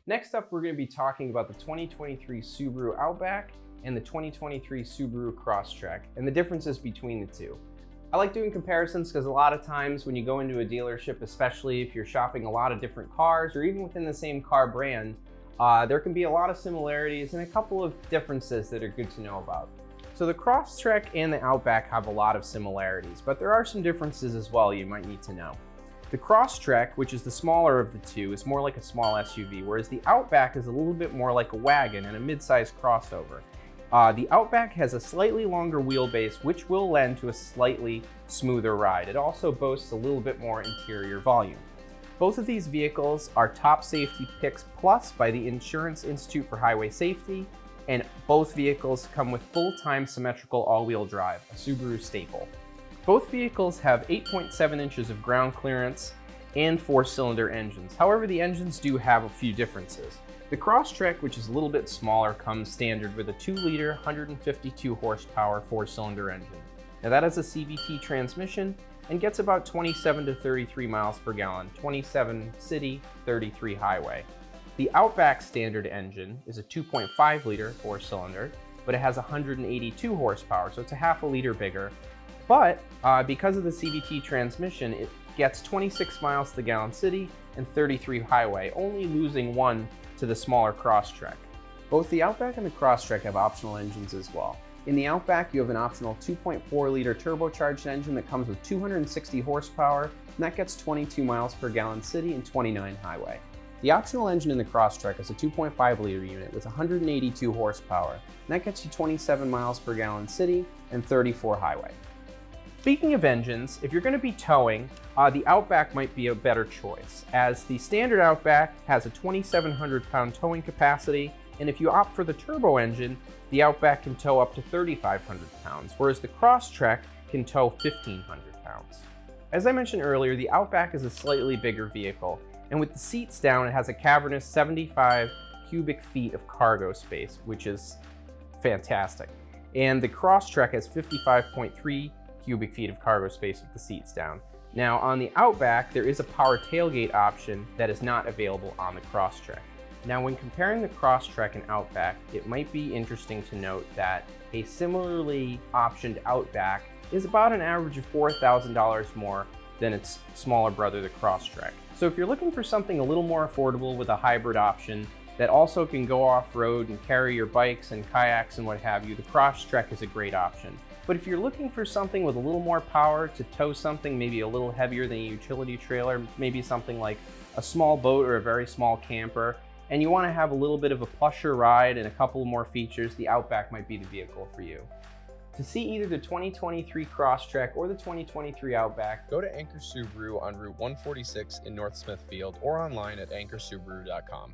Next up, we're going to be talking about the 2023 Subaru Outback and the 2023 Subaru Crosstrek and the differences between the two. I like doing comparisons because a lot of times when you go into a dealership, especially if you're shopping a lot of different cars or even within the same car brand, there can be a lot of similarities and a couple of differences that are good to know about. So the Crosstrek and the Outback have a lot of similarities, but there are some differences as well you might need to know. The Crosstrek, which is the smaller of the two, is more like a small SUV, whereas the Outback is a little bit more like a wagon and a mid-sized crossover. The Outback has a slightly longer wheelbase, which will lend to a slightly smoother ride. It also boasts a little bit more interior volume. Both of these vehicles are top safety picks plus by the Insurance Institute for Highway Safety, and both vehicles come with full-time symmetrical all-wheel drive, a Subaru staple. Both vehicles have 8.7 inches of ground clearance and 4-cylinder engines. However, the engines do have a few differences. The Crosstrek, which is a little bit smaller, comes standard with a 2-liter, 152 horsepower 4-cylinder engine. Now that has a CVT transmission and gets about 27 to 33 miles per gallon, 27 city, 33 highway. The Outback standard engine is a 2.5-liter 4-cylinder, but it has 182 horsepower, so it's a half a liter bigger. But because of the CVT transmission, it gets 26 miles to the gallon city and 33 highway, only losing 1 to the smaller Crosstrek. Both the Outback and the Crosstrek have optional engines as well. In the Outback, you have an optional 2.4-liter turbocharged engine that comes with 260 horsepower, and that gets 22 miles per gallon city and 29 highway. The optional engine in the Crosstrek is a 2.5-liter unit with 182 horsepower, and that gets you 27 miles per gallon city and 34 highway. Speaking of engines, if you're going to be towing, the Outback might be a better choice, as the standard Outback has a 2,700 pound towing capacity, and if you opt for the turbo engine, the Outback can tow up to 3,500 pounds, whereas the Crosstrek can tow 1,500 pounds. As I mentioned earlier, the Outback is a slightly bigger vehicle, and with the seats down, it has a cavernous 75 cubic feet of cargo space, which is fantastic. And the Crosstrek has 55.3 cubic feet of cargo space with the seats down. Now on the Outback, there is a power tailgate option that is not available on the Crosstrek. Now when comparing the Crosstrek and Outback, it might be interesting to note that a similarly optioned Outback is about an average of $4,000 more than its smaller brother, the Crosstrek. So if you're looking for something a little more affordable with a hybrid option that also can go off-road and carry your bikes and kayaks and what have you, the Crosstrek is a great option. But if you're looking for something with a little more power to tow something maybe a little heavier than a utility trailer, maybe something like a small boat or a very small camper, and you want to have a little bit of a plusher ride and a couple more features, the Outback might be the vehicle for you. To see either the 2023 Crosstrek or the 2023 Outback, go to Anchor Subaru on Route 146 in North Smithfield or online at anchorsubaru.com.